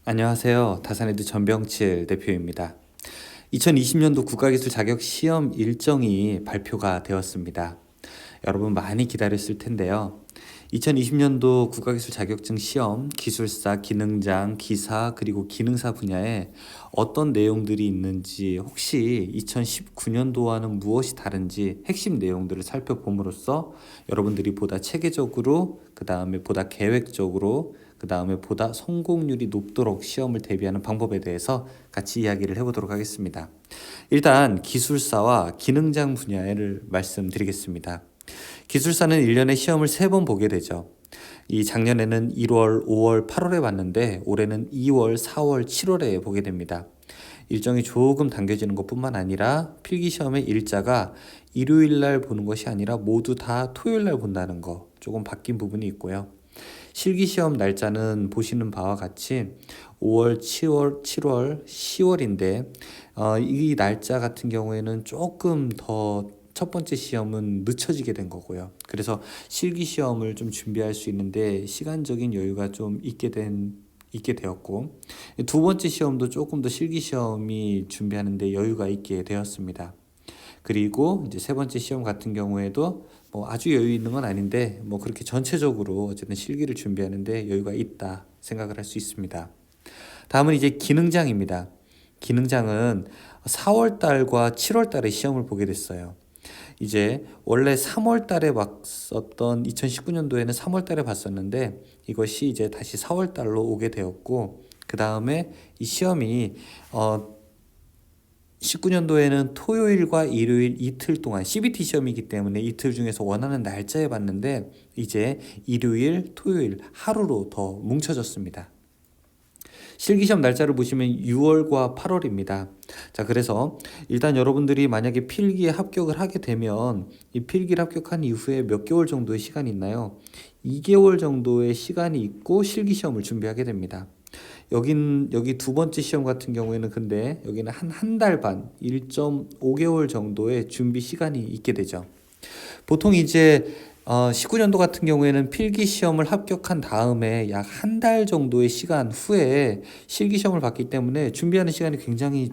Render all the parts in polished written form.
안녕하세요. 다산에드 전병칠 대표입니다. 2020년도 국가기술 자격 시험 일정이 발표가 되었습니다. 여러분 많이 기다렸을 텐데요. 2020년도 국가기술 자격증 시험, 기술사, 기능장, 기사, 그리고 기능사 분야에 어떤 내용들이 있는지, 혹시 2019년도와는 무엇이 다른지 핵심 내용들을 살펴봄으로써 여러분들이 보다 체계적으로, 그 다음에 보다 계획적으로, 그 다음에 보다 성공률이 높도록 시험을 대비하는 방법에 대해서 같이 이야기를 해보도록 하겠습니다. 일단 기술사와 기능장 분야를 말씀드리겠습니다. 기술사는 1년에 시험을 3번 보게 되죠. 이 작년에는 1월, 5월, 8월에 봤는데 올해는 2월, 4월, 7월에 보게 됩니다. 일정이 조금 당겨지는 것뿐만 아니라 필기시험의 일자가 일요일 날 보는 것이 아니라 모두 다 토요일 날 본다는 거 조금 바뀐 부분이 있고요. 실기시험 날짜는 보시는 바와 같이 5월, 7월, 10월인데 이 날짜 같은 경우에는 조금 더 첫 번째 시험은 늦춰지게 된 거고요. 그래서 실기 시험을 좀 준비할 수 있는데 시간적인 여유가 좀 있게 되었고, 두 번째 시험도 조금 더 실기 시험이 준비하는데 여유가 있게 되었습니다. 그리고 이제 세 번째 시험 같은 경우에도 뭐 아주 여유 있는 건 아닌데 뭐 그렇게 전체적으로 어쨌든 실기를 준비하는데 여유가 있다 생각을 할 수 있습니다. 다음은 이제 기능장입니다. 기능장은 4월 달과 7월 달에 시험을 보게 됐어요. 이제 원래 3월 달에 봤었던 2019년도에는 3월 달에 봤었는데 이것이 이제 다시 4월 달로 오게 되었고, 그 다음에 이 시험이 19년도에는 토요일과 일요일 이틀 동안 CBT 시험이기 때문에 이틀 중에서 원하는 날짜에 봤는데 이제 일요일, 토요일 하루로 더 뭉쳐졌습니다. 실기시험 날짜를 보시면 6월과 8월입니다. 자, 그래서 일단 여러분들이 만약에 필기에 합격을 하게 되면 이 필기를 합격한 이후에 몇 개월 정도의 시간이 있나요? 2개월 정도의 시간이 있고 실기시험을 준비하게 됩니다. 여기 두 번째 시험 같은 경우에는 근데 여기는 한 달 반, 1.5개월 정도의 준비 시간이 있게 되죠. 보통 이제 19년도 같은 경우에는 필기 시험을 합격한 다음에 약 한 달 정도의 시간 후에 실기 시험을 봤기 때문에 준비하는 시간이 굉장히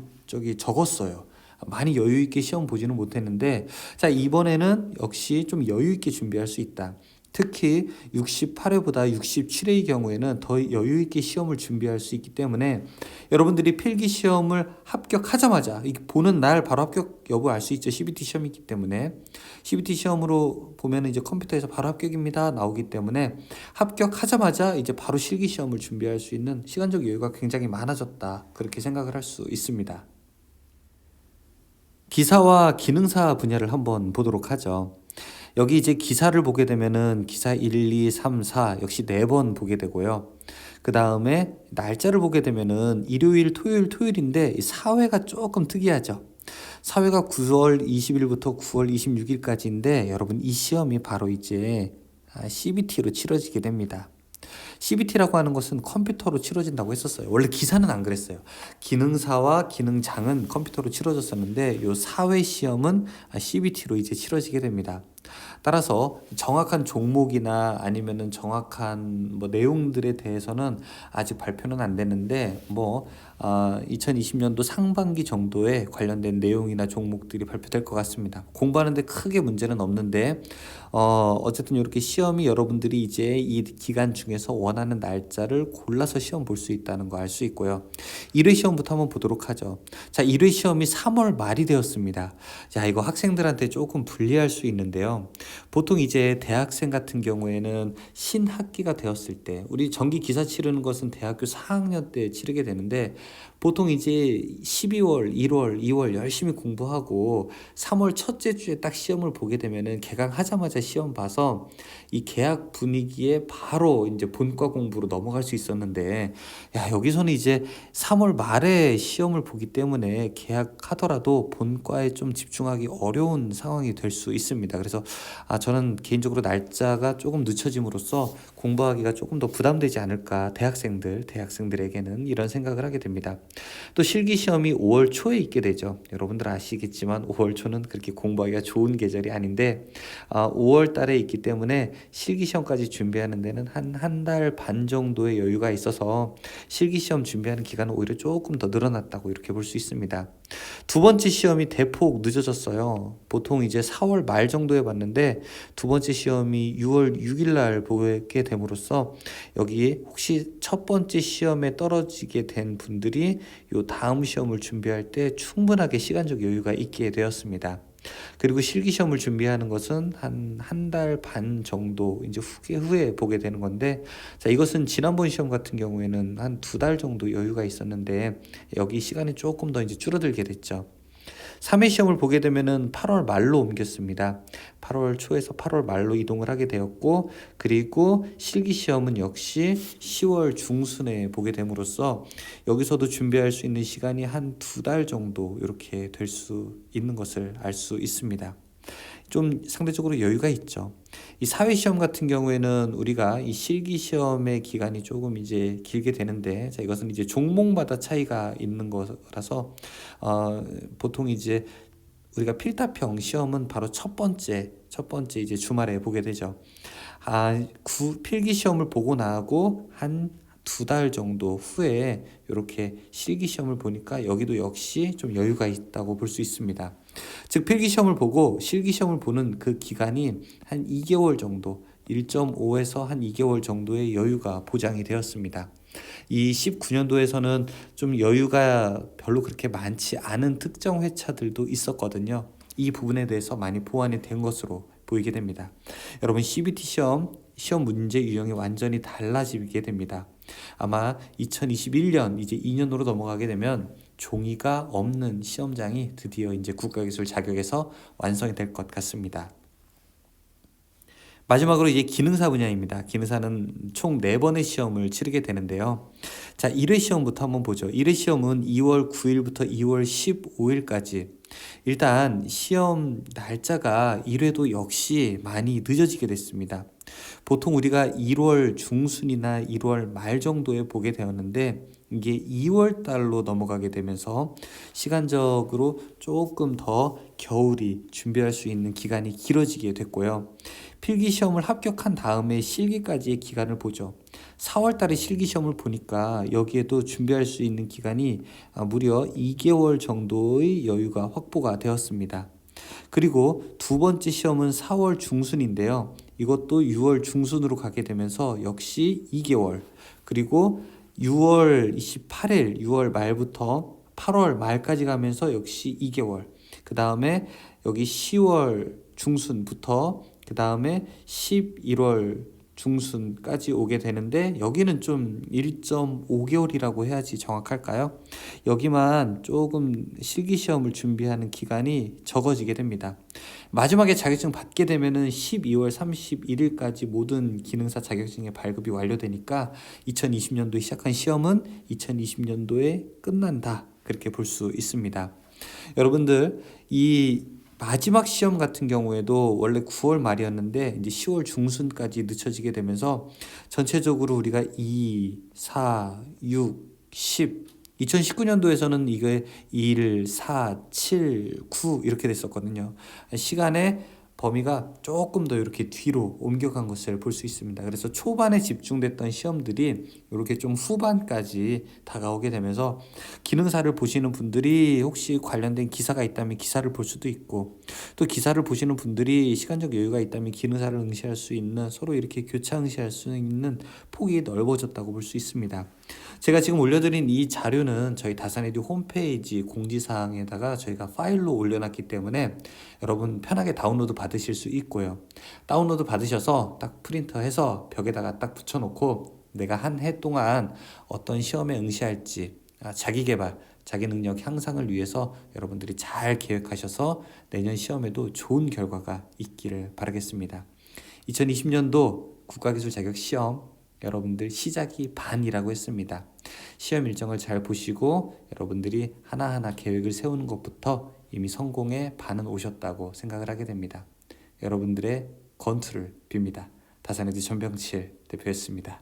적었어요. 많이 여유 있게 시험 보지는 못했는데, 자, 이번에는 역시 좀 여유 있게 준비할 수 있다. 특히 68회보다 67회의 경우에는 더 여유 있게 시험을 준비할 수 있기 때문에 여러분들이 필기 시험을 합격하자마자 보는 날 바로 합격 여부 알 수 있죠. CBT 시험이기 때문에 CBT 시험으로 보면 이제 컴퓨터에서 바로 합격입니다 나오기 때문에 합격하자마자 이제 바로 실기 시험을 준비할 수 있는 시간적 여유가 굉장히 많아졌다, 그렇게 생각을 할 수 있습니다. 기사와 기능사 분야를 한번 보도록 하죠. 여기 이제 기사를 보게 되면은 기사 1, 2, 3, 4 역시 4번 보게 되고요. 그 다음에 날짜를 보게 되면은 일요일, 토요일인데 이 사회가 조금 특이하죠. 사회가 9월 20일부터 9월 26일까지인데 여러분 이 시험이 바로 이제 CBT로 치러지게 됩니다. CBT라고 하는 것은 컴퓨터로 치러진다고 했었어요. 원래 기사는 안 그랬어요. 기능사와 기능장은 컴퓨터로 치러졌었는데 요 사회 시험은 CBT로 이제 치러지게 됩니다. 따라서 정확한 종목이나 아니면은 정확한 뭐 내용들에 대해서는 아직 발표는 안 됐는데 2020년도 상반기 정도에 관련된 내용이나 종목들이 발표될 것 같습니다. 공부하는데 크게 문제는 없는데 어쨌든 이렇게 시험이 여러분들이 이제 이 기간 중에서 원하는 날짜를 골라서 시험 볼 수 있다는 거 알 수 있고요. 1회 시험부터 한번 보도록 하죠. 자, 1회 시험이 3월 말이 되었습니다. 자, 이거 학생들한테 조금 불리할 수 있는데요. 보통 이제 대학생 같은 경우에는 신학기가 되었을 때, 우리 정기 기사 치르는 것은 대학교 4학년 때 치르게 되는데 보통 이제 12월, 1월, 2월 열심히 공부하고 3월 첫째 주에 딱 시험을 보게 되면은 개강하자마자 시험 봐서 이 개학 분위기에 바로 이제 본과 공부로 넘어갈 수 있었는데, 야, 여기서는 이제 3월 말에 시험을 보기 때문에 개학하더라도 본과에 좀 집중하기 어려운 상황이 될 수 있습니다. 그래서 저는 개인적으로 날짜가 조금 늦춰짐으로써 공부하기가 조금 더 부담되지 않을까, 대학생들에게는 이런 생각을 하게 됩니다. 또 실기시험이 5월 초에 있게 되죠. 여러분들 아시겠지만 5월 초는 그렇게 공부하기가 좋은 계절이 아닌데 5월 달에 있기 때문에 실기시험까지 준비하는 데는 한 달 반 정도의 여유가 있어서 실기시험 준비하는 기간은 오히려 조금 더 늘어났다고 이렇게 볼 수 있습니다. 두 번째 시험이 대폭 늦어졌어요. 보통 이제 4월 말 정도에 봤는데 두 번째 시험이 6월 6일 날 보게 됨으로써 여기 혹시 첫 번째 시험에 떨어지게 된 분들이 요 다음 시험을 준비할 때 충분하게 시간적 여유가 있게 되었습니다. 그리고 실기시험을 준비하는 것은 한 달 반 정도 이제 후에 보게 되는 건데, 자, 이것은 지난번 시험 같은 경우에는 한 2달 정도 여유가 있었는데 여기 시간이 조금 더 이제 줄어들게 됐죠. 3회 시험을 보게 되면은 8월 말로 옮겼습니다. 8월 초에서 8월 말로 이동을 하게 되었고, 그리고 실기 시험은 역시 10월 중순에 보게 됨으로써 여기서도 준비할 수 있는 시간이 한 2달 정도 이렇게 될 수 있는 것을 알 수 있습니다. 좀 상대적으로 여유가 있죠. 이 사회시험 같은 경우에는 우리가 이 실기시험의 기간이 조금 이제 길게 되는데, 자, 이것은 이제 종목마다 차이가 있는 거라서 보통 이제 우리가 필답형 시험은 바로 첫 번째 이제 주말에 보게 되죠. 필기 시험을 보고 나고 한 2달 정도 후에 이렇게 실기 시험을 보니까 여기도 역시 좀 여유가 있다고 볼 수 있습니다. 즉 필기 시험을 보고 실기 시험을 보는 그 기간이 한 2개월 정도, 1.5에서 한 2개월 정도의 여유가 보장이 되었습니다. 이 19년도에서는 좀 여유가 별로 그렇게 많지 않은 특정 회차들도 있었거든요. 이 부분에 대해서 많이 보완이 된 것으로 보이게 됩니다. 여러분 CBT 시험 문제 유형이 완전히 달라지게 됩니다. 아마 2021년 이제 2년으로 넘어가게 되면 종이가 없는 시험장이 드디어 이제 국가기술 자격에서 완성이 될 것 같습니다. 마지막으로 이제 기능사 분야입니다. 기능사는 총 4번의 시험을 치르게 되는데요. 자, 1회 시험부터 한번 보죠. 1회 시험은 2월 9일부터 2월 15일까지. 일단 시험 날짜가 1회도 역시 많이 늦어지게 됐습니다. 보통 우리가 1월 중순이나 1월 말 정도에 보게 되었는데 이게 2월 달로 넘어가게 되면서 시간적으로 조금 더 겨울이 준비할 수 있는 기간이 길어지게 됐고요. 필기시험을 합격한 다음에 실기까지의 기간을 보죠. 4월 달에 실기시험을 보니까 여기에도 준비할 수 있는 기간이 무려 2개월 정도의 여유가 확보가 되었습니다. 그리고 두 번째 시험은 4월 중순인데요. 이것도 6월 중순으로 가게 되면서 역시 2개월, 그리고 6월 28일, 6월 말부터 8월 말까지 가면서 역시 2개월, 그 다음에 여기 10월 중순부터 그 다음에 11월 중순까지 오게 되는데 여기는 좀 1.5개월이라고 해야지 정확할까요? 여기만 조금 실기시험을 준비하는 기간이 적어지게 됩니다. 마지막에 자격증 받게 되면은 12월 31일까지 모든 기능사 자격증의 발급이 완료되니까 2020년도에 시작한 시험은 2020년도에 끝난다, 그렇게 볼 수 있습니다. 여러분들 이 마지막 시험 같은 경우에도 원래 9월 말이었는데 이제 10월 중순까지 늦춰지게 되면서 전체적으로 우리가 2, 4, 6, 10, 2019년도에서는 이게 1, 4, 7, 9 이렇게 됐었거든요. 시간의 범위가 조금 더 이렇게 뒤로 옮겨간 것을 볼 수 있습니다. 그래서 초반에 집중됐던 시험들이 이렇게 좀 후반까지 다가오게 되면서 기능사를 보시는 분들이 혹시 관련된 기사가 있다면 기사를 볼 수도 있고, 또 기사를 보시는 분들이 시간적 여유가 있다면 기능사를 응시할 수 있는, 서로 이렇게 교차 응시할 수 있는 폭이 넓어졌다고 볼 수 있습니다. 제가 지금 올려드린 이 자료는 저희 다산에듀 홈페이지 공지사항에다가 저희가 파일로 올려놨기 때문에 여러분 편하게 다운로드 받으실 수 있고요. 다운로드 받으셔서 딱 프린터해서 벽에다가 딱 붙여놓고 내가 한 해 동안 어떤 시험에 응시할지 자기 개발, 자기 능력 향상을 위해서 여러분들이 잘 계획하셔서 내년 시험에도 좋은 결과가 있기를 바라겠습니다. 2020년도 국가기술 자격 시험 여러분들 시작이 반이라고 했습니다. 시험 일정을 잘 보시고 여러분들이 하나하나 계획을 세우는 것부터 이미 성공의 반은 오셨다고 생각을 하게 됩니다. 여러분들의 건투를 빕니다. 다산에듀 전병칠 대표였습니다.